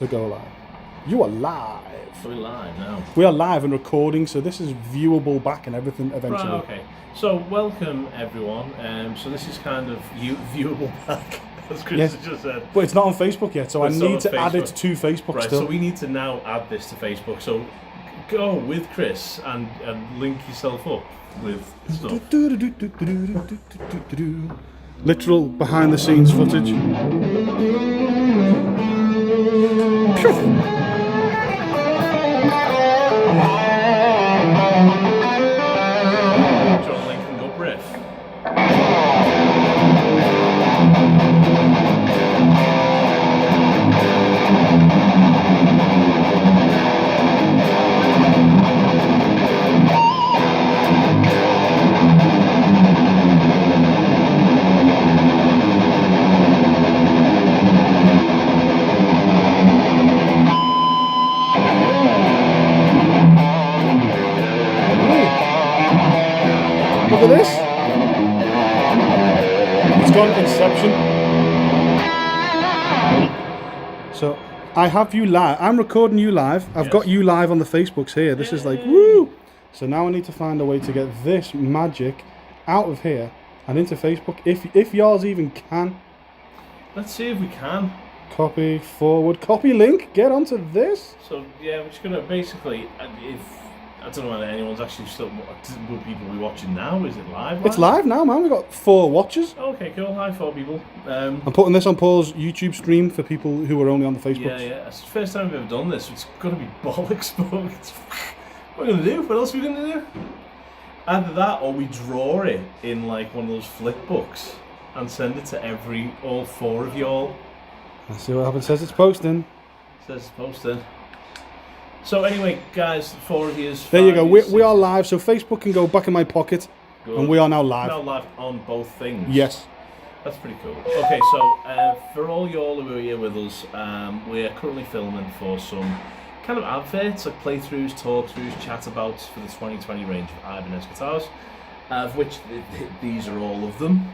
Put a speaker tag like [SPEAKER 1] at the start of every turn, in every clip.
[SPEAKER 1] to go live. You are live.
[SPEAKER 2] We're live now.
[SPEAKER 1] We are live and recording, so this is viewable back and everything eventually.
[SPEAKER 2] Right, okay. So welcome everyone. So this is kind of viewable back, as Chris has just said.
[SPEAKER 1] But it's not on Facebook yet, so I need to add it to Facebook
[SPEAKER 2] right,
[SPEAKER 1] still.
[SPEAKER 2] so we need to now add this to Facebook. So go with Chris and link yourself up with stuff.
[SPEAKER 1] Literal behind the scenes footage.
[SPEAKER 2] John Lincoln up riff.
[SPEAKER 1] Look at this. It's gone Inception. So I have you live. I'm recording you live. I've got you live on the Facebooks here. This is like woo. So now I need to find a way to get this magic out of here and into Facebook. If yours even can.
[SPEAKER 2] Let's see if we can.
[SPEAKER 1] Copy forward. Copy link. Get onto this.
[SPEAKER 2] So yeah, we're just gonna basically I don't know whether anyone's actually still. Will people be watching now? Is it live?
[SPEAKER 1] It's live now, man. We've got 4 watchers.
[SPEAKER 2] Okay, cool. Hi, 4 people.
[SPEAKER 1] I'm putting this on Paul's YouTube stream for people who are only on the Facebook.
[SPEAKER 2] Yeah. It's the first time we've ever done this. It's going to be bollocks, but what are we going to do? What else are we going to do? Either that or we draw it in like one of those flip books and send it to all 4 of y'all.
[SPEAKER 1] Let's see what happens. Says it's posting.
[SPEAKER 2] Says it's posting. So anyway, guys, 4 of you.
[SPEAKER 1] There you go. We are live, so Facebook can go back in my pocket, and we are now live.
[SPEAKER 2] Now live on both things.
[SPEAKER 1] Yes.
[SPEAKER 2] That's pretty cool. Okay, so for all y'all who are here with us, we are currently filming for some kind of adverts, like playthroughs, talkthroughs, chat-abouts for the 2020 range of Ibanez guitars, of which these are all of them.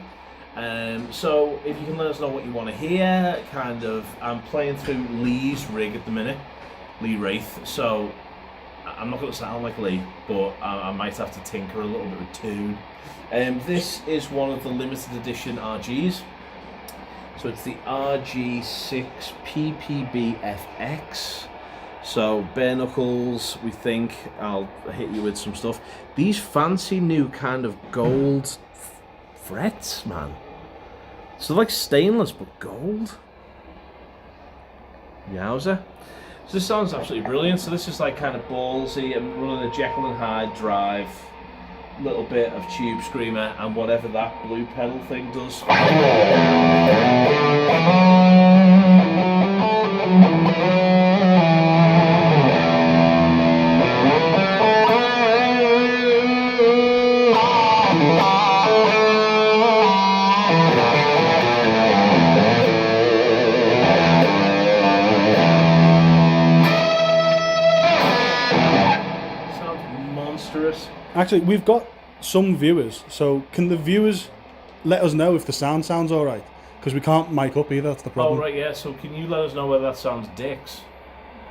[SPEAKER 2] So if you can let us know what you want to hear, I'm playing through Lee's rig at the minute. Lee Wraith, so I'm not going to sound like Lee, but I might have to tinker a little bit with tune. This is one of the limited edition RGs, so it's the Rg6 Ppb Fx. So bare knuckles, we think. I'll hit you with some stuff. These fancy new kind of gold frets, man. So like stainless but gold. Yowza. So this sounds absolutely brilliant. So this is like kind of ballsy. I'm running a Jekyll and Hyde drive, little bit of tube screamer, and whatever that blue pedal thing does.
[SPEAKER 1] Actually, we've got some viewers, so can the viewers let us know if the sound sounds alright? Because we can't mic up either, that's the problem.
[SPEAKER 2] Oh, right, yeah, so can you let us know whether that sounds dicks?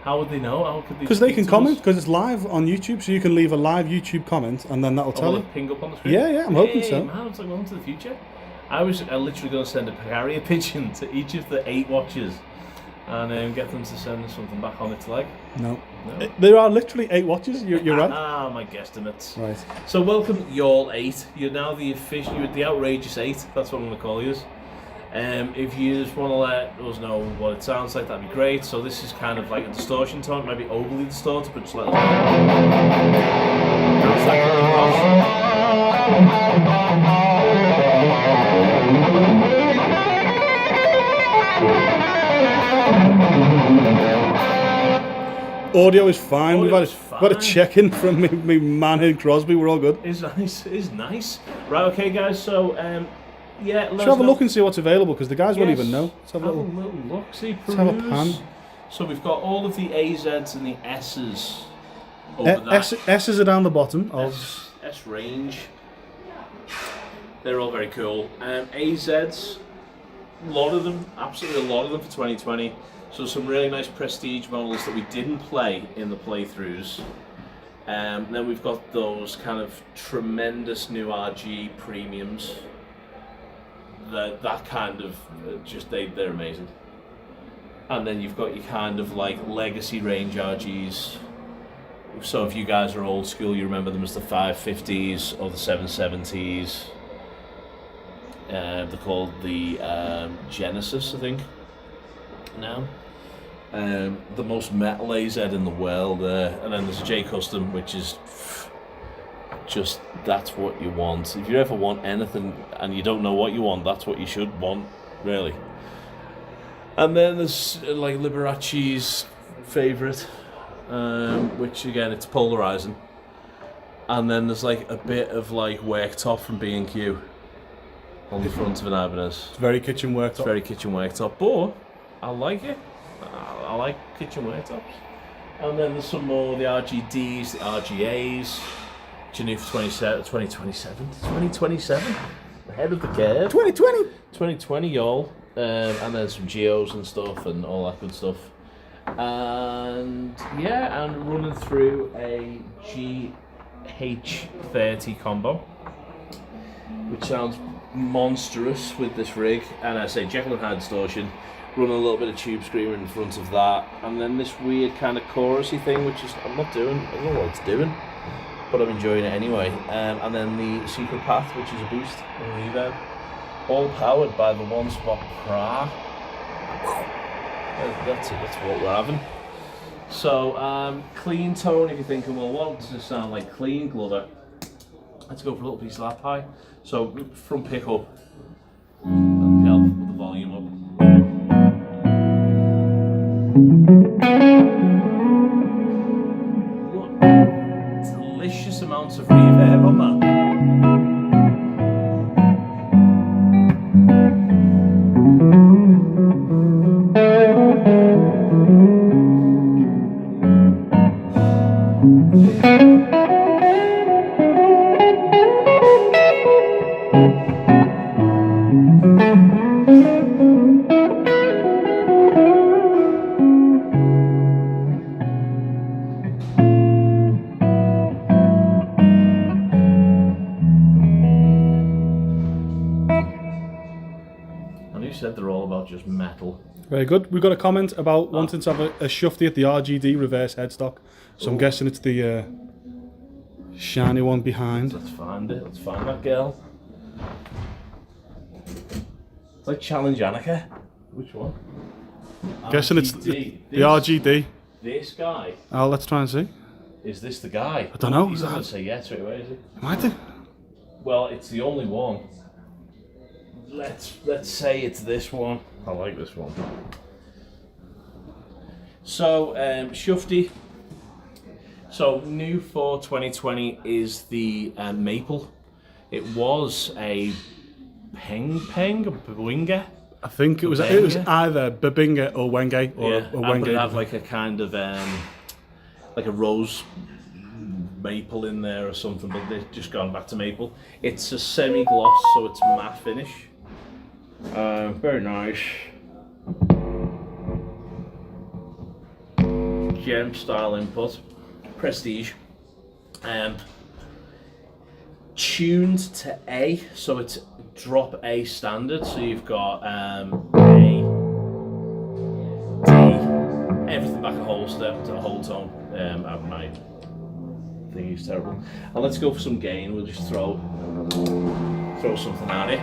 [SPEAKER 2] How would they know? How could they?
[SPEAKER 1] Because they can comment, because it's live on YouTube, so you can leave a live YouTube comment, and then that'll tell you.
[SPEAKER 2] Ping up on the screen?
[SPEAKER 1] Yeah, I'm hoping so.
[SPEAKER 2] Man, it's like welcome to the future. I was literally going to send a carrier pigeon to each of the 8 watchers, and get them to send something back on its leg.
[SPEAKER 1] No. There are literally 8 watches, you're right.
[SPEAKER 2] Ah, my guesstimates.
[SPEAKER 1] Right.
[SPEAKER 2] So welcome, y'all 8. You're now the outrageous 8, that's what I'm going to call you. If you just want to let us know what it sounds like, that'd be great. So this is kind of like a distortion tone, it might be overly distorted, but just let us know. Bounce that
[SPEAKER 1] Audio is fine. We've got a check-in from me man here, Crosby. We're all good.
[SPEAKER 2] It's nice. It's nice. Right, okay, guys. So, yeah.
[SPEAKER 1] Let's have a look and see what's available, because the guys won't even know. Let's have a little
[SPEAKER 2] look. See,
[SPEAKER 1] let's have a pan.
[SPEAKER 2] So we've got all of the AZs and the S's over there.
[SPEAKER 1] S's are down the bottom.
[SPEAKER 2] S range. They're all very cool. AZs, a lot of them, absolutely a lot of them for 2020. So some really nice prestige models that we didn't play in the playthroughs. Then we've got those kind of tremendous new RG premiums. That kind of just they're amazing. And then you've got your kind of like legacy range RGs. So if you guys are old school, you remember them as the 550s or the 770s. They're called the Genesis, I think. Now, the most metal AZ in the world there, and then there's a J Custom, which is just that's what you want. If you ever want anything and you don't know what you want, that's what you should want, really. And then there's like Liberace's favourite, which again it's polarizing. And then there's like a bit of like worktop from B&Q on the front of an Ibanez.
[SPEAKER 1] It's very kitchen worktop.
[SPEAKER 2] It's very kitchen worktop, but I like it. I like kitchen worktops. And then there's some more, the RGDs, the RGAs, which are new for 2027. 2027? Ahead of the curve.
[SPEAKER 1] 2020!
[SPEAKER 2] 2020, y'all. And then some Geos and stuff and all that good stuff. And yeah, and running through a GH30 combo, which sounds monstrous with this rig. And I say Jekyll and Hyde distortion, running a little bit of tube screamer in front of that, and then this weird kind of chorusy thing, which is I don't know what it's doing, but I'm enjoying it anyway. And then the Secret Path, which is a boost and reverb, all powered by the One Spot Pra. That's it. That's what we're having. So clean tone. If you're thinking, well, what does this sound like? Clean Glover. Let's go for a little piece of that pie. So front pickup. With the volume up. What delicious amounts of reverb on that. Said they're all about just metal.
[SPEAKER 1] Very good. We've got a comment about wanting to have a shufty at the RGD reverse headstock. So I'm guessing it's the shiny one behind.
[SPEAKER 2] Let's find it. Let's find that girl. It's like Challenge Annika. Which one?
[SPEAKER 1] Guessing it's the RGD.
[SPEAKER 2] This guy.
[SPEAKER 1] Oh, let's try and see.
[SPEAKER 2] Is this the guy?
[SPEAKER 1] I don't know.
[SPEAKER 2] He's not going to say yes straight away, is he?
[SPEAKER 1] Might do.
[SPEAKER 2] Well, it's the only one. Let's say it's this one. I like this one. So shufty. So new for 2020 is the Maple. It was a Bwinga.
[SPEAKER 1] I think it was either Babinga or Wenge or Wenge.
[SPEAKER 2] It had like a kind of like a rose maple in there or something, but they've just gone back to maple. It's a semi-gloss, so it's matte finish. Very nice. Gem style input, prestige, tuned to A, so it's drop A standard. So you've got A, D, everything back a whole step to a whole tone. My thing is terrible. And let's go for some gain. We'll just throw something at it.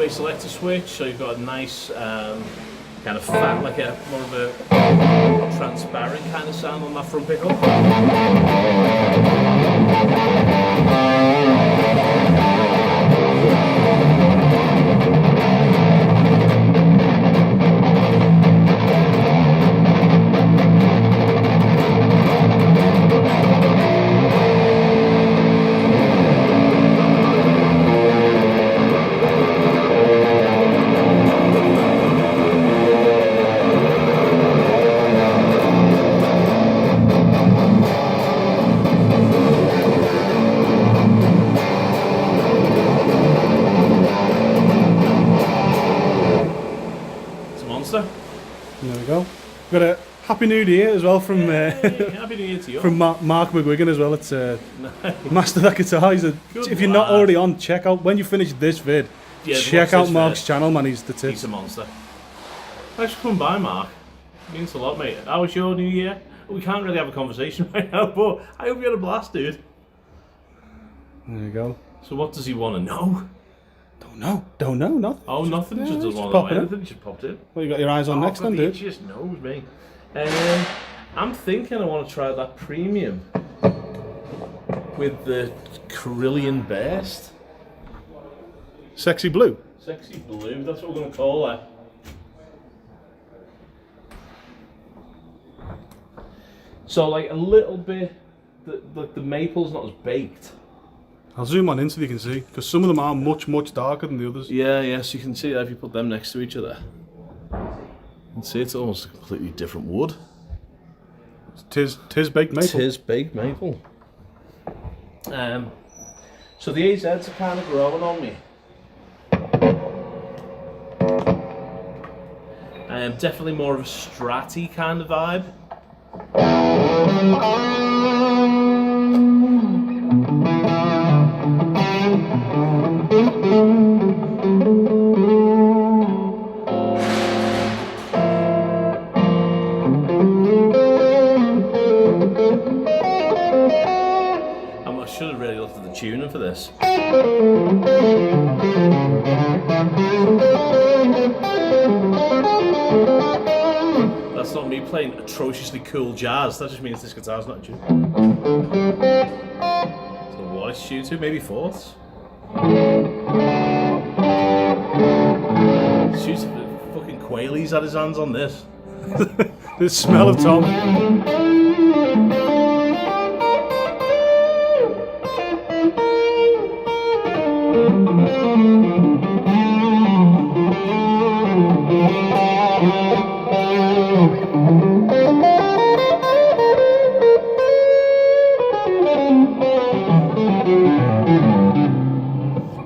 [SPEAKER 2] Selector switch, so you've got a nice kind of fat, like a more of a transparent kind of sound on that front pickup.
[SPEAKER 1] go. Got a Happy New Year as well from
[SPEAKER 2] Happy New Year to you.
[SPEAKER 1] from Mark McGuigan as well. It's Master That Guitar. If you're not already on, check out when you finish this vid. Check out Mark's channel, man. He's the tits.
[SPEAKER 2] He's a monster. Thanks for coming by, Mark. It means a lot, mate. How was your New Year? We can't really have a conversation right now, but I hope you had a blast, dude.
[SPEAKER 1] There you go.
[SPEAKER 2] So what does he want to know?
[SPEAKER 1] Don't know, nothing.
[SPEAKER 2] Oh, nothing. Just doesn't want to know anything. Just popped in.
[SPEAKER 1] What you got your eyes on next then, dude?
[SPEAKER 2] He just knows me. I'm thinking I want to try that premium with the Carillion Burst.
[SPEAKER 1] Sexy blue.
[SPEAKER 2] Sexy blue. That's what we're going to call her. So like a little bit, the maple's not as baked.
[SPEAKER 1] I'll zoom on in so you can see, because some of them are much darker than the others.
[SPEAKER 2] Yeah, so you can see that if you put them next to each other. You can see it's almost a completely different wood.
[SPEAKER 1] Tis baked maple.
[SPEAKER 2] Tis baked maple. So the AZs are kind of growing on me. Definitely more of a stratty kind of vibe. I should have really looked at the tuning for this. That's not me playing atrociously cool jazz, that just means this guitar's not tuned. So what it's tuned to? Maybe fourths? Shoots fucking Quailey's had his hands on this.
[SPEAKER 1] The smell of Tom.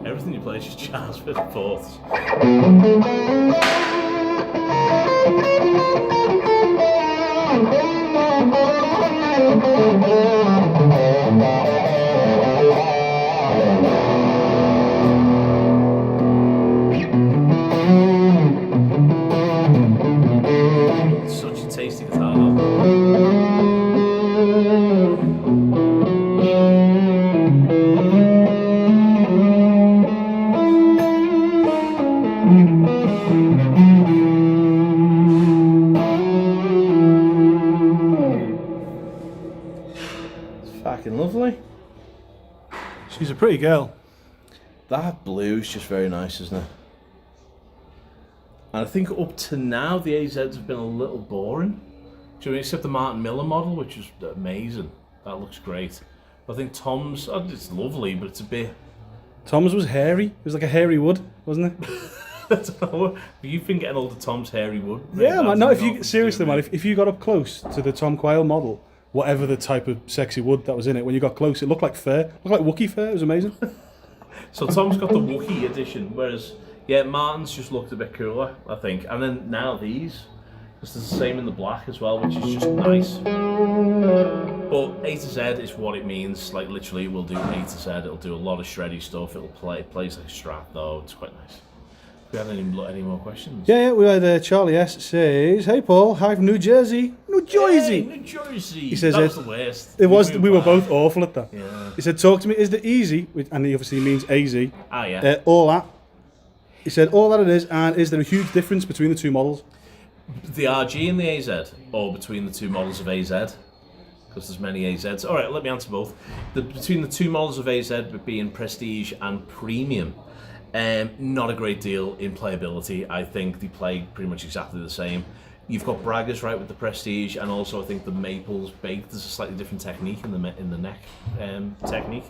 [SPEAKER 2] Everything you play is just jazz with fourths. Such a tasty guitar though. Fucking lovely.
[SPEAKER 1] She's a pretty girl.
[SPEAKER 2] That blue's just very nice, isn't it? And I think up to now the AZs have been a little boring. Do you know, except the Martin Miller model, which is amazing. That looks great. I think Tom's, it's lovely, but it's a bit...
[SPEAKER 1] Tom's was hairy. It was like a hairy wood, wasn't it?
[SPEAKER 2] I don't know. You've been getting all the Tom's hairy wood.
[SPEAKER 1] Yeah, man. No, if you seriously, man, if you got up close to the Tom Quayle model, whatever the type of sexy wood that was in it, when you got close, it looked like fur. It looked like Wookiee fur. It was amazing.
[SPEAKER 2] So Tom's got the Wookiee edition, whereas yeah, Martin's just looked a bit cooler, I think. And then now these, because there's the same in the black as well, which is just nice. But A to Z is what it means. Like literally, it will do A to Z. It'll do a lot of shreddy stuff. It plays like a Strat though. It's quite nice. Do we have any more questions?
[SPEAKER 1] Yeah, we had Charlie S says, "Hey Paul, hi from New Jersey, New Jersey."
[SPEAKER 2] Hey, New Jersey.
[SPEAKER 1] He says
[SPEAKER 2] that was the worst.
[SPEAKER 1] It was. We were both awful at that.
[SPEAKER 2] Yeah.
[SPEAKER 1] He said, "Talk to me. Is the easy?" And he obviously means AZ.
[SPEAKER 2] Ah, yeah.
[SPEAKER 1] All that. He said, "All that it is." And is there a huge difference between the two models?
[SPEAKER 2] The RG and the AZ, or between the two models of AZ? Because there's many AZs. All right, let me answer both. Between the two models of AZ being Prestige and Premium, not a great deal in playability. I think they play pretty much exactly the same. You've got Braggers right with the Prestige, and also I think the Maple's baked. There's a slightly different technique in the neck technique.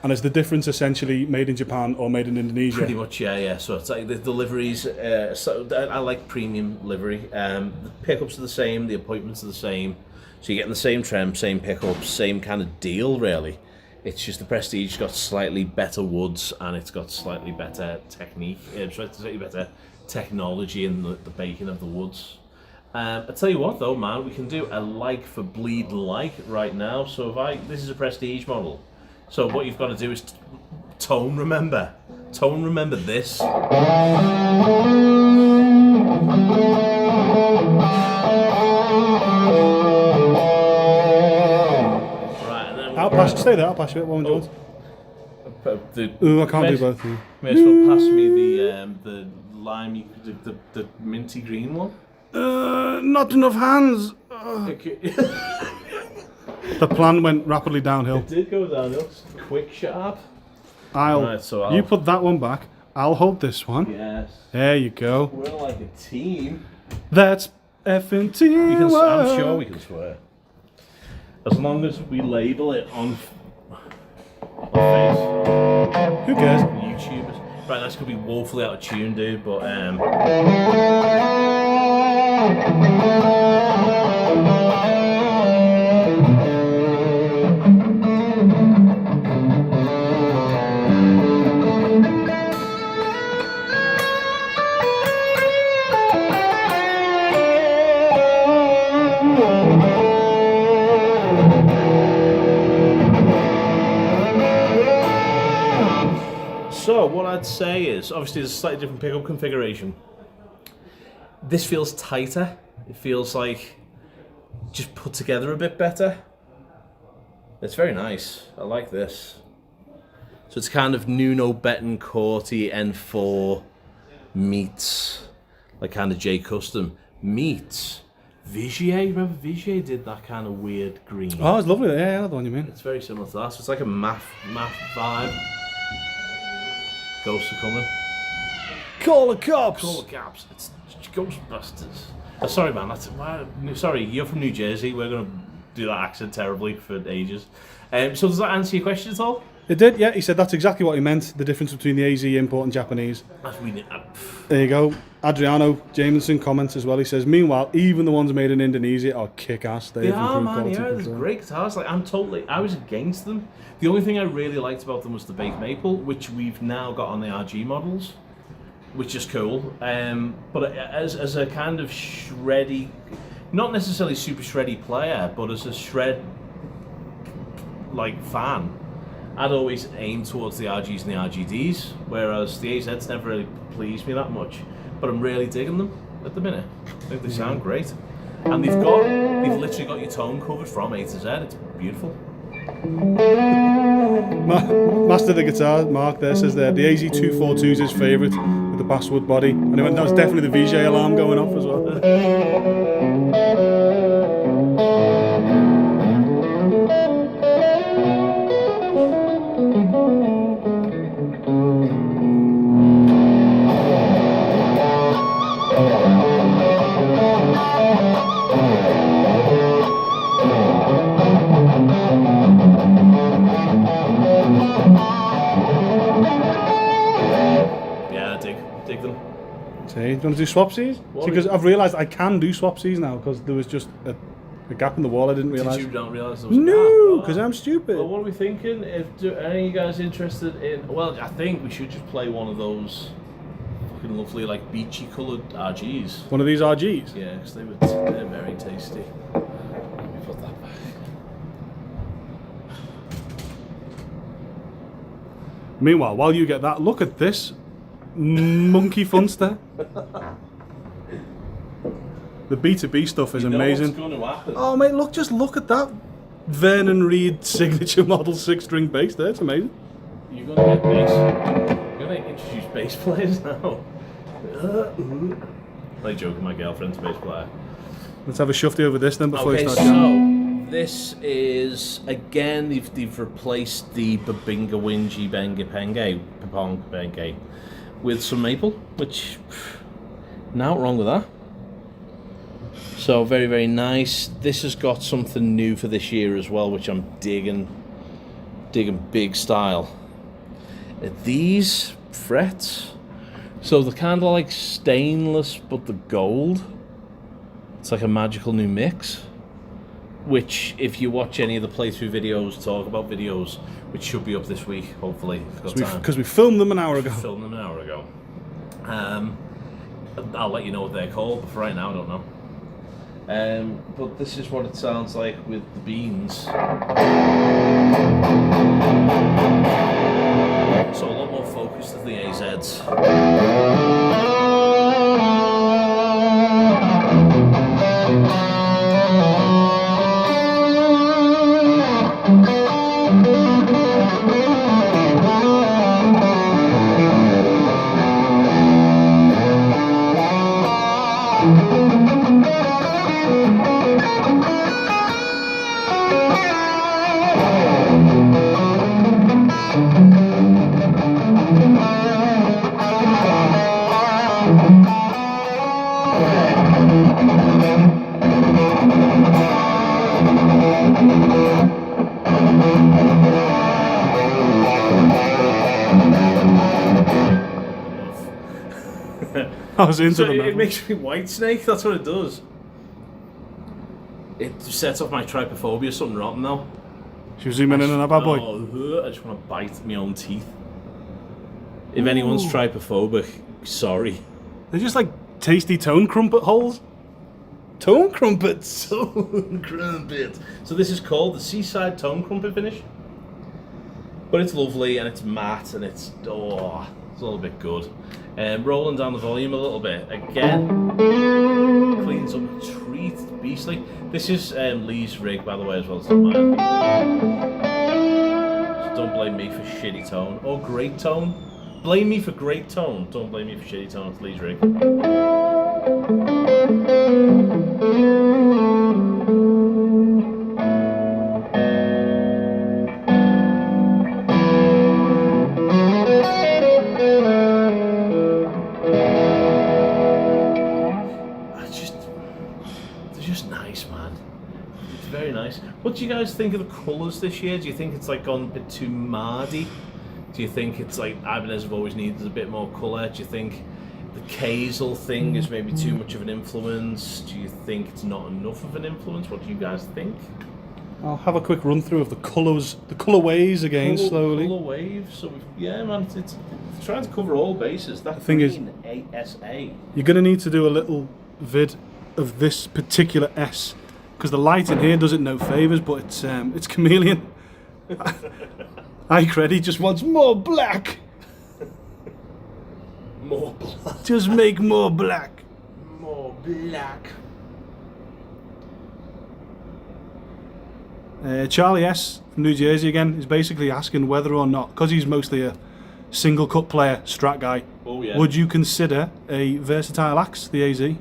[SPEAKER 1] And is the difference essentially made in Japan or made in Indonesia?
[SPEAKER 2] Pretty much, yeah. So it's like the liveries. So I like premium livery. The pickups are the same. The appointments are the same. So you're getting the same trem, same pickups, same kind of deal, really. It's just the Prestige got slightly better woods and it's got slightly better technique, slightly better technology in the baking of the woods. I tell you what though, man, we can do a like for bleed like right now. So this is a prestige model. So what you've got to do is tone remember this.
[SPEAKER 1] Stay there, I'll pass you it, one Jones.
[SPEAKER 2] I
[SPEAKER 1] can't do both.
[SPEAKER 2] May as well pass me the limey, the minty green one.
[SPEAKER 1] Not enough hands. The plan went rapidly downhill.
[SPEAKER 2] It did go downhill. Quick, sharp.
[SPEAKER 1] You put that one back. I'll hold this one.
[SPEAKER 2] Yes.
[SPEAKER 1] There you go.
[SPEAKER 2] We're like a team.
[SPEAKER 1] That's effing team.
[SPEAKER 2] I'm sure we can swear. As long as we label it on face.
[SPEAKER 1] Who cares?
[SPEAKER 2] YouTubers. Right, that's gonna be woefully out of tune, dude. But so what I'd say is, obviously there's a slightly different pickup configuration. This feels tighter. It feels like just put together a bit better. It's very nice. I like this. So it's kind of Nuno Betancourty N4 meets like kind of J Custom meets Vigier. Remember Vigier did that kind of weird green?
[SPEAKER 1] Oh, it's lovely. Yeah, I know the one you mean.
[SPEAKER 2] It's very similar to that. So it's like a math vibe. Ghosts are coming.
[SPEAKER 1] Call the cops!
[SPEAKER 2] Call the cops. It's Ghostbusters. Oh, sorry, man. Sorry, you're from New Jersey. We're going to do that accent terribly for ages. So does that answer your question at all?
[SPEAKER 1] It did, yeah. He said that's exactly what he meant, the difference between the AZ import and Japanese. There you go. Adriano Jameson comments as well. He says, meanwhile, even the ones made in Indonesia are kick-ass.
[SPEAKER 2] They are, man, yeah. There's great guitars. Like, I was against them. The only thing I really liked about them was the baked maple, which we've now got on the RG models, which is cool. But as a kind of shreddy, not necessarily super shreddy player, but as a shred like fan, I'd always aim towards the RGs and the RGDs, whereas the AZs never really pleased me that much. But I'm really digging them at the minute. I think they sound great. And they've literally got your tone covered from A to Z. It's beautiful.
[SPEAKER 1] Master of the guitar, Mark there says there, the AZ242 is his favourite with the basswood body. And he went, that was definitely the VJ alarm going off as well. Do you want to do swapsies? Because I've realised I can do swapsies now because there was just a gap in the wall I didn't realise.
[SPEAKER 2] Did you not realise there was a gap?
[SPEAKER 1] No, because I'm stupid.
[SPEAKER 2] Well, what are we thinking? Are any of you guys interested in... Well, I think we should just play one of those fucking lovely, like, beachy coloured RGs.
[SPEAKER 1] One of these RGs?
[SPEAKER 2] Yeah, because they're very tasty. Let me put that back.
[SPEAKER 1] Meanwhile, while you get that, look at this monkey funster. The B2B stuff is amazing.
[SPEAKER 2] What's going to happen.
[SPEAKER 1] Oh mate, just look at that Vernon Reid signature model 6-string bass there. It's amazing.
[SPEAKER 2] You're going to get bass. You're going to introduce bass players now. Like joking, my girlfriend's a bass player.
[SPEAKER 1] Let's have a shufty over this then before you start
[SPEAKER 2] jamming. This is again they've replaced the Babinga Wingy Benga Penge Pepong Benge with some maple, which not wrong with that. So very, very nice. This has got something new for this year as well, which I'm digging big style. These frets, so they're kind of like stainless, but the gold. It's like a magical new mix. Which, if you watch any of the playthrough videos, talk about videos, which should be up this week, hopefully.
[SPEAKER 1] Because we filmed them an hour ago.
[SPEAKER 2] I'll let you know what they're called, but for right now, I don't know. But this is what it sounds like with the beans. So a lot more focused than the AZs.
[SPEAKER 1] I was into
[SPEAKER 2] So
[SPEAKER 1] them.
[SPEAKER 2] it makes me white snake, that's what it does. It sets off my trypophobia, something rotten now.
[SPEAKER 1] Should we zoom in on that bad boy?
[SPEAKER 2] Oh, I just want to bite my own teeth. If anyone's trypophobic, sorry.
[SPEAKER 1] They're just like tasty tone crumpet holes. Tone crumpets!
[SPEAKER 2] Tone crumpet. So this is called the Seaside Tone Crumpet finish. But it's lovely and it's matte and it's all a bit good. Rolling down the volume a little bit. Again, cleans up a treat, beastly. This is Lee's rig, by the way, as well as mine. So don't blame me for shitty tone. Or great tone. Blame me for great tone. Don't blame me for shitty tone. It's Lee's rig. What do you guys think of the colours this year? Do you think it's like gone a bit too mardy? Do you think it's like Ibanez have always needed a bit more colour? Do you think the Kazel thing is maybe too much of an influence? Do you think it's not enough of an influence? What do you guys think?
[SPEAKER 1] I'll have a quick run through of the colours, the colourways again, slowly.
[SPEAKER 2] Colourwaves. So yeah, man, it's trying to cover all bases. That
[SPEAKER 1] thing is,
[SPEAKER 2] ASA.
[SPEAKER 1] You're going to need to do a little vid of this particular S. Because the light in here does it no favours, but it's chameleon. Ike just wants more black.
[SPEAKER 2] More black.
[SPEAKER 1] Just make more black.
[SPEAKER 2] More black.
[SPEAKER 1] Charlie S from New Jersey again is basically asking whether or not, because he's mostly a single cut player, strat guy.
[SPEAKER 2] Oh yeah.
[SPEAKER 1] Would you consider a versatile axe, the AZ?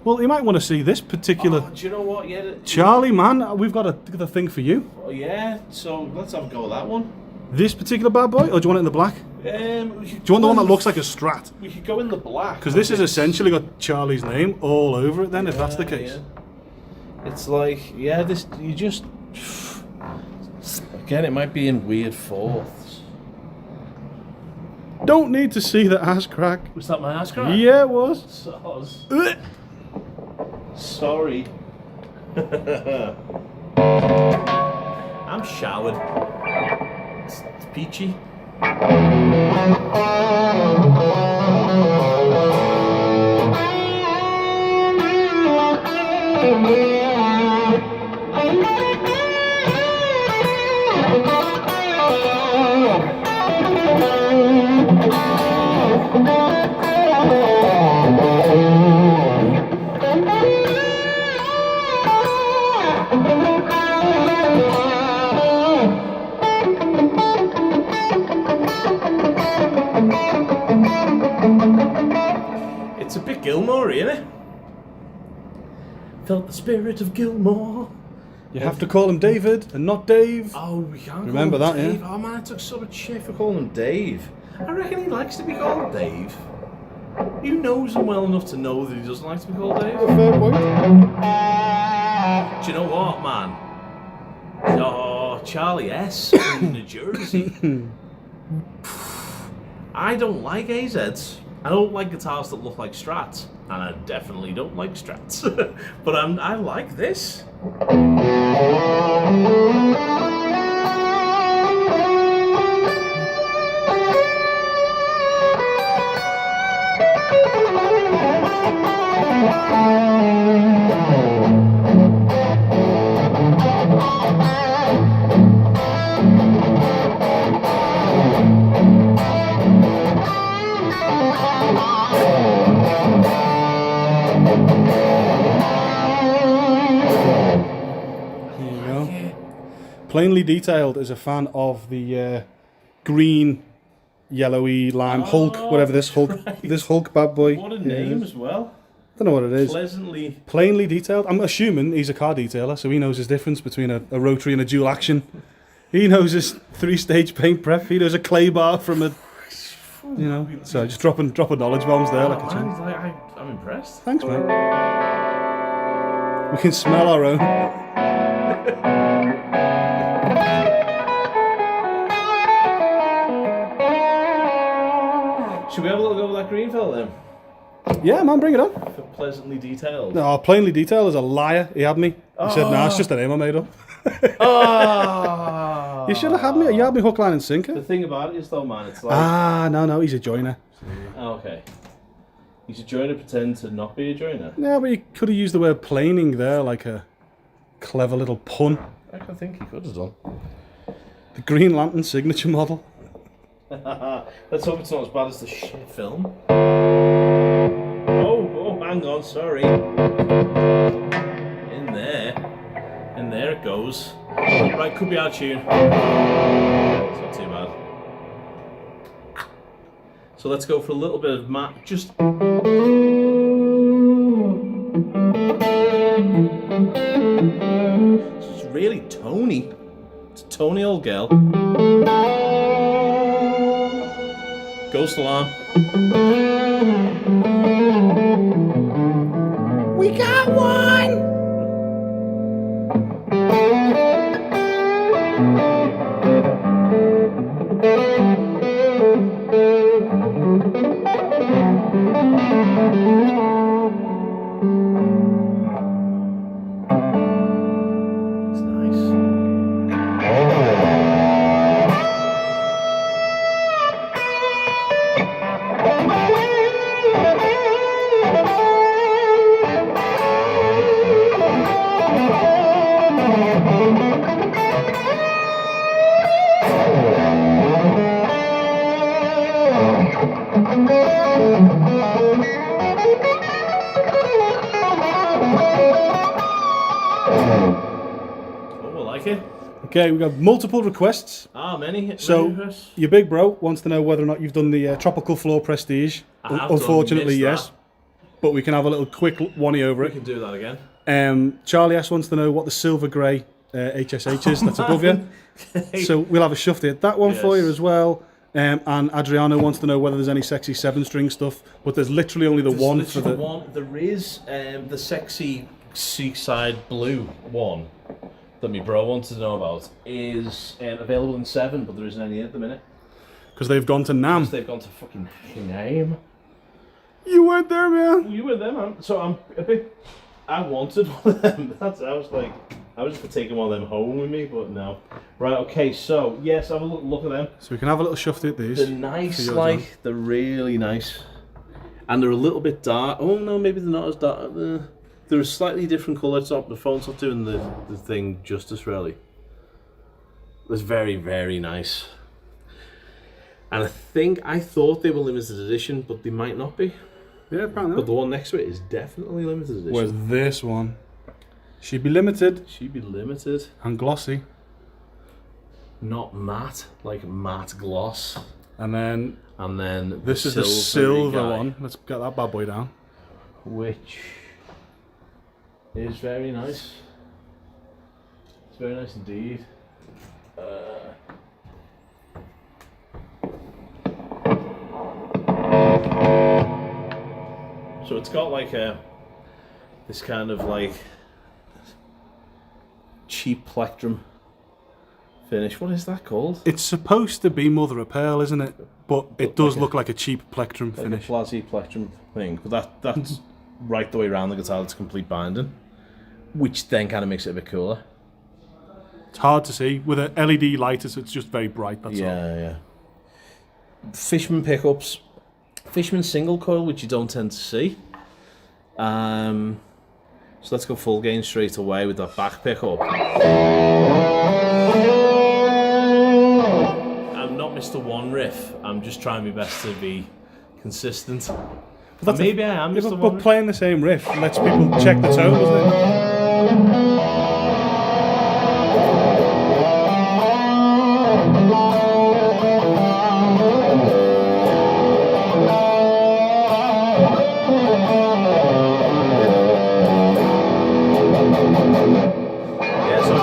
[SPEAKER 1] Well, you might want to see this particular.
[SPEAKER 2] Oh, do you know what? Yeah.
[SPEAKER 1] Charlie, man, we've got a thing for you.
[SPEAKER 2] Oh yeah. So let's have a go at that one.
[SPEAKER 1] This particular bad boy, or do you want it in the black? Do you want the one that looks like a strat?
[SPEAKER 2] We could go in the black.
[SPEAKER 1] Because this has essentially got Charlie's name all over it. Then, if that's the case.
[SPEAKER 2] Yeah. It's like, yeah, this you just. Again, it might be in weird fourths.
[SPEAKER 1] Don't need to see the ass crack.
[SPEAKER 2] Was that my ass crack?
[SPEAKER 1] Yeah, it was.
[SPEAKER 2] Sorry. I'm showered. It's peachy. It's a bit Gilmore, isn't it? Felt the spirit of Gilmore.
[SPEAKER 1] You have to call him David and not Dave.
[SPEAKER 2] Oh, we can't
[SPEAKER 1] Remember
[SPEAKER 2] call him
[SPEAKER 1] that,
[SPEAKER 2] Dave.
[SPEAKER 1] yeah?
[SPEAKER 2] Oh man, I took so much shit for calling him Dave. I reckon he likes to be called Dave. You knows him well enough to know that he doesn't like to be called Dave.
[SPEAKER 1] Fair point.
[SPEAKER 2] Do you know what, man? Oh, Charlie S from New Jersey. I don't like AZs. I don't like guitars that look like Strats, and I definitely don't like Strats. But I like this.
[SPEAKER 1] There you go. Plainly Detailed is a fan of the green, yellowy lime Hulk, whatever this Hulk, this Hulk bad boy.
[SPEAKER 2] What a name as well.
[SPEAKER 1] Don't know what it is.
[SPEAKER 2] Pleasantly.
[SPEAKER 1] Plainly Detailed. I'm assuming he's a car detailer, so he knows his difference between a rotary and a dual action. He knows his 3-stage paint prep. He knows a clay bar from a, you know. So just dropping knowledge bombs there like a champ.
[SPEAKER 2] I'm impressed.
[SPEAKER 1] Thanks, man. We can smell our own.
[SPEAKER 2] Should we have a little go with that green fella then?
[SPEAKER 1] Yeah, man, bring it on.
[SPEAKER 2] For Pleasantly Detailed.
[SPEAKER 1] No, Plainly Detailed is a liar. He had me. He said, "Nah, it's just a name I made up."
[SPEAKER 2] Oh.
[SPEAKER 1] You should have had me. You had me hook, line, and sinker.
[SPEAKER 2] The thing about it is, though, man, it's like.
[SPEAKER 1] No, he's a joiner.
[SPEAKER 2] Oh, okay. He's a joiner, pretend to not be a joiner.
[SPEAKER 1] No, but you could have used the word planing there, like a clever little pun.
[SPEAKER 2] I think he could have done.
[SPEAKER 1] The Green Lantern signature model.
[SPEAKER 2] Let's hope it's not as bad as the shit film. Oh, hang on, sorry. In there it goes. Right, could be our tune. It's not too bad. So let's go for a little bit of just. It's really Tony. It's a Tony old girl. Ghost alarm. We got one! It's nice.
[SPEAKER 1] Okay, we've got multiple requests.
[SPEAKER 2] Many.
[SPEAKER 1] So, your big bro wants to know whether or not you've done the Tropical Floor Prestige. Unfortunately, yes. But we can have a little quick one over it.
[SPEAKER 2] We can do that again.
[SPEAKER 1] Charlie S wants to know what the silver grey HSH is that's above you. So, we'll have a shuffle at that one for you as well. And Adriano wants to know whether there's any sexy 7-string stuff. But there's literally only one for the...
[SPEAKER 2] There is the sexy Seaside Blue one that my bro wants to know about is available in 7, but there isn't any at the minute.
[SPEAKER 1] Because they've gone to NAMM.
[SPEAKER 2] They've gone to fucking NAMM.
[SPEAKER 1] You went there, man.
[SPEAKER 2] Well, you were there, man. So I'm a bit. I wanted one of them. I was just taking one of them home with me, but no. Right. Okay. So yes, have a look at them.
[SPEAKER 1] So we can have a little shuffle at these.
[SPEAKER 2] They're nice, they're really nice, and they're a little bit dark. Oh no, maybe they're not as dark. They're a slightly different colour. The phone's not doing the thing justice, really. It's very, very nice. And I thought they were limited edition, but they might not be.
[SPEAKER 1] Yeah, apparently.
[SPEAKER 2] But the one next to it is definitely limited edition.
[SPEAKER 1] Whereas this one, she'd be limited.
[SPEAKER 2] She'd be limited.
[SPEAKER 1] And glossy.
[SPEAKER 2] Not matte, like matte gloss.
[SPEAKER 1] And then this is the silver one. Let's get that bad boy down.
[SPEAKER 2] Which is very nice. It's very nice indeed. So it's got like this kind of like cheap plectrum finish. What is that called?
[SPEAKER 1] It's supposed to be mother of pearl, isn't it? But it does look like a cheap plectrum finish.
[SPEAKER 2] Like a plectrum thing. But that's right the way around the guitar. It's complete binding, which then kind of makes it a bit cooler.
[SPEAKER 1] It's hard to see with an LED light. It's just very bright. That's all.
[SPEAKER 2] Yeah. Fishman pickups, Fishman single coil, which you don't tend to see. So let's go full gain straight away with that back pickup. I'm not Mr. One Riff. I'm just trying my best to be consistent.
[SPEAKER 1] But that's
[SPEAKER 2] Maybe I am just the
[SPEAKER 1] but
[SPEAKER 2] one.
[SPEAKER 1] playing the same riff lets people check the tone, doesn't it?
[SPEAKER 2] Yeah, so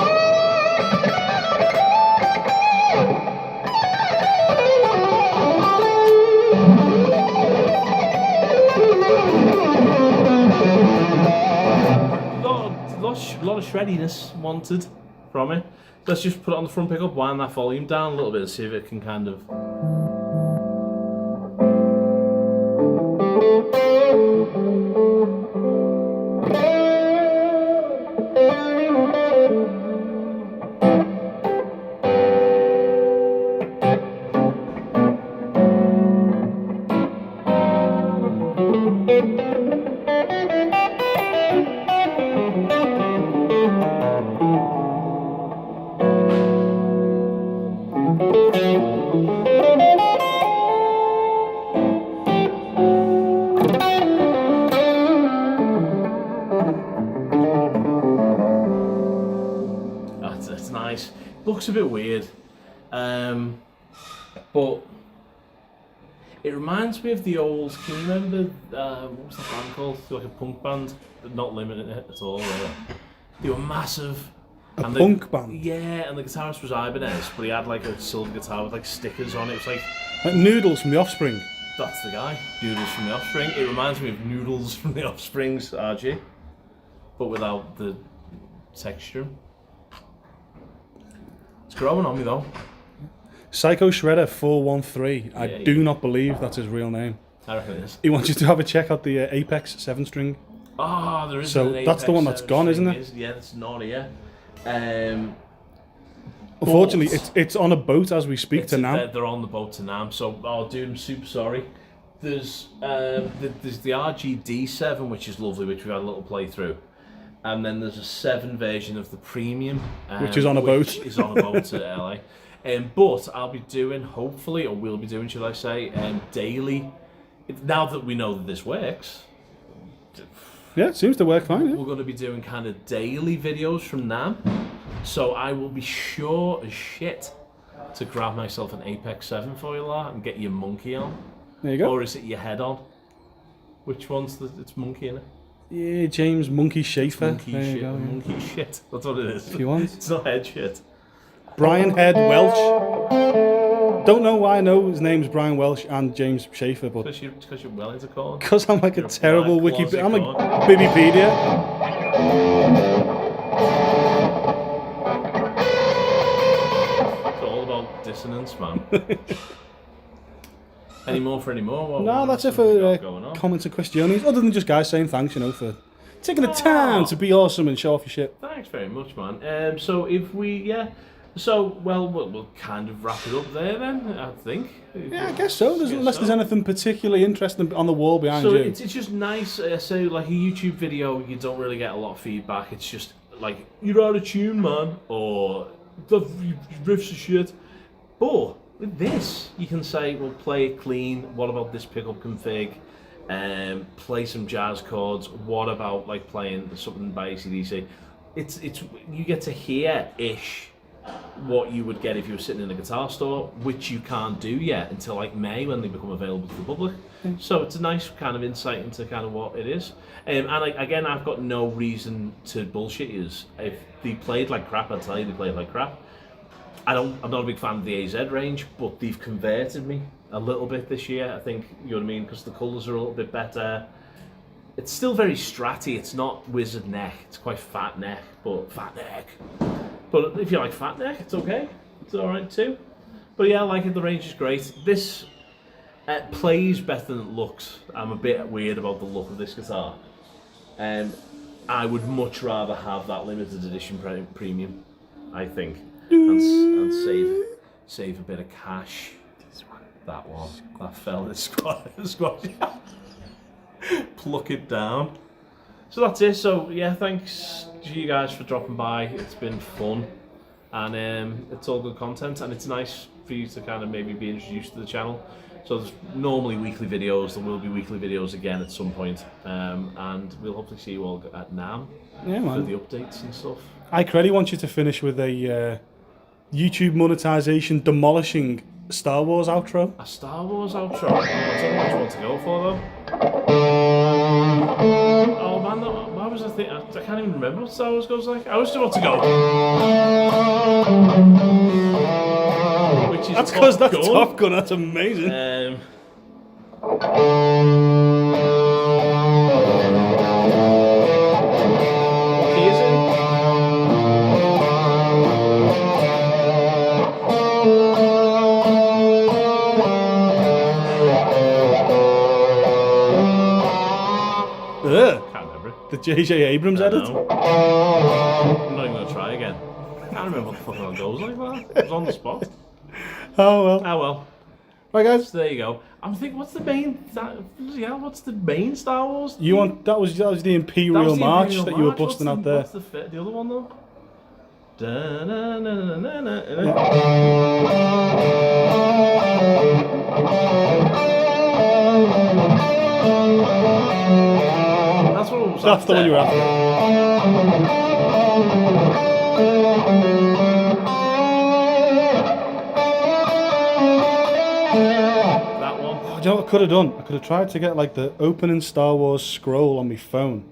[SPEAKER 2] lot of shreddiness wanted from it. Let's just put it on the front pickup, wind that volume down a little bit and see if it can kind of... That's nice. Looks a bit weird, but it reminds me of the old. Can you remember what was the band called? Like a punk band, not limited at all. They were massive.
[SPEAKER 1] A punk band?
[SPEAKER 2] Yeah, and the guitarist was Ibanez, but he had like a silver guitar with like stickers on it. It was
[SPEAKER 1] Like Noodles from The Offspring.
[SPEAKER 2] that's the guy, Noodles from The Offspring. It reminds me of Noodles from The Offspring's RG, but without the texture. It's growing on me though.
[SPEAKER 1] Psycho Shredder 413. I
[SPEAKER 2] Yeah,
[SPEAKER 1] do not believe that's his real name.
[SPEAKER 2] I reckon it is.
[SPEAKER 1] He wants you to have a check out the Apex 7-string.
[SPEAKER 2] Oh, there is.
[SPEAKER 1] So
[SPEAKER 2] an
[SPEAKER 1] that's the one
[SPEAKER 2] Apex
[SPEAKER 1] that's gone, isn't it?
[SPEAKER 2] 7 Yeah, it's not here.
[SPEAKER 1] Unfortunately,
[SPEAKER 2] But
[SPEAKER 1] it's on a boat as we speak to NAMM.
[SPEAKER 2] They're on the boat to NAMM. So, oh, dude, I'm super sorry. There's the RG6 which is lovely, which we've had a little playthrough, and then there's a 7 version of the premium,
[SPEAKER 1] Which is on a boat.
[SPEAKER 2] Which is on a boat to LA. But I'll be doing, hopefully, or we'll be doing, should I say, daily. Now that we know that this works,
[SPEAKER 1] Yeah, it seems to work fine. Yeah.
[SPEAKER 2] we're going to be doing kind of daily videos from NAMM. So I will be sure as shit to grab myself an Apex 7 for you lot and get your monkey on.
[SPEAKER 1] There you go.
[SPEAKER 2] Or is it your head on? Which one's it's monkey in it?
[SPEAKER 1] Yeah, James Monkey Schaefer.
[SPEAKER 2] Monkey
[SPEAKER 1] There you
[SPEAKER 2] shit.
[SPEAKER 1] go, yeah.
[SPEAKER 2] Monkey shit. That's what it is.
[SPEAKER 1] If you want.
[SPEAKER 2] It's not head shit.
[SPEAKER 1] Brian Head Welch. Don't know why I know his name's Brian Welch and James Schaefer, but
[SPEAKER 2] Because you're well into corn.
[SPEAKER 1] because I'm like a
[SPEAKER 2] You're a
[SPEAKER 1] terrible
[SPEAKER 2] black
[SPEAKER 1] wiki.
[SPEAKER 2] closet
[SPEAKER 1] I'm like
[SPEAKER 2] corn.
[SPEAKER 1] Bibipedia.
[SPEAKER 2] It's all about dissonance, man. Any more for any more?
[SPEAKER 1] No, that's it for comments and questions. Other than just guys saying thanks, you know, for taking the time to be awesome and show off your shit.
[SPEAKER 2] Thanks very much, man. So if we, so we'll kind of wrap it up there then, I think.
[SPEAKER 1] Yeah, I guess so. Unless there's anything particularly interesting on the wall behind
[SPEAKER 2] So
[SPEAKER 1] you.
[SPEAKER 2] it's just nice. So like a YouTube video, you don't really get a lot of feedback. It's just like, you're out of tune, man, or the riffs are shit. But with this, you can say, well, play it clean. What about this pickup config? Play some jazz chords. What about like playing something by AC/DC? It's you get to hear ish what you would get if you were sitting in a guitar store, which you can't do yet until like May when they become available to the public. So it's a nice kind of insight into kind of what it is. Again, I've got no reason to bullshit yous. If they played like crap, I'd tell you they played like crap. I'm not a big fan of the AZ range, but they've converted me a little bit this year. I think, you know what I mean, because the colours are a little bit better. It's still very stratty. It's not wizard neck. It's quite fat neck, but fat neck. But if you like fat neck, it's okay. It's all right too. But yeah, I like it. The range is great. This plays better than it looks. I'm a bit weird about the look of this guitar. I would much rather have that limited edition premium, I think, and save a bit of cash. That one, that fell in squash. Pluck it down. So that's it. So yeah, thanks to you guys for dropping by. It's been fun, and it's all good content, and it's nice for you to kind of maybe be introduced to the channel. So there's normally weekly videos. There will be weekly videos again at some point, and we'll hopefully see you all at NAMM
[SPEAKER 1] Yeah,
[SPEAKER 2] for
[SPEAKER 1] man.
[SPEAKER 2] the updates and stuff.
[SPEAKER 1] I credit want you to finish with a YouTube monetization demolishing Star Wars outro.
[SPEAKER 2] A Star Wars outro. I don't know which one to go for though. Oh man, why was I thinking? I can't even remember what Star Wars goes like. I always do want to go. Which is
[SPEAKER 1] That's because that's
[SPEAKER 2] Gun.
[SPEAKER 1] Top Gun. That's amazing.
[SPEAKER 2] What key is it?
[SPEAKER 1] Ugh.
[SPEAKER 2] Can't remember it.
[SPEAKER 1] The J.J. Abrams
[SPEAKER 2] I
[SPEAKER 1] edit.
[SPEAKER 2] know. I'm not even gonna try again. Can't remember what the fucking hell goes like that. It was on the spot.
[SPEAKER 1] Oh well.
[SPEAKER 2] Ah well.
[SPEAKER 1] Right, guys.
[SPEAKER 2] So there you go. I'm thinking, what's the main? What's the main Star Wars?
[SPEAKER 1] You want that was the
[SPEAKER 2] That
[SPEAKER 1] Imperial
[SPEAKER 2] was the
[SPEAKER 1] March
[SPEAKER 2] Imperial
[SPEAKER 1] that you were
[SPEAKER 2] March.
[SPEAKER 1] busting
[SPEAKER 2] What's
[SPEAKER 1] out there.
[SPEAKER 2] What's the other one though? Da-na-na-na-na-na. That's what it was.
[SPEAKER 1] That's the one you were after.
[SPEAKER 2] That one.
[SPEAKER 1] Oh, do you know what I could have done? I could have tried to get like the opening Star Wars scroll on my phone.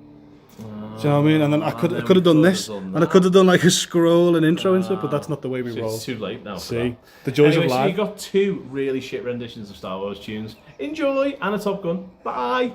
[SPEAKER 1] Do you know what I mean? And then I could have done this, and I could have done like a scroll and intro into it, but that's not the way we roll.
[SPEAKER 2] It's too late now. For
[SPEAKER 1] See,
[SPEAKER 2] that.
[SPEAKER 1] the joys
[SPEAKER 2] Anyway,
[SPEAKER 1] of
[SPEAKER 2] so
[SPEAKER 1] life.
[SPEAKER 2] you got 2 really shit renditions of Star Wars tunes. Enjoy, and a Top Gun. Bye.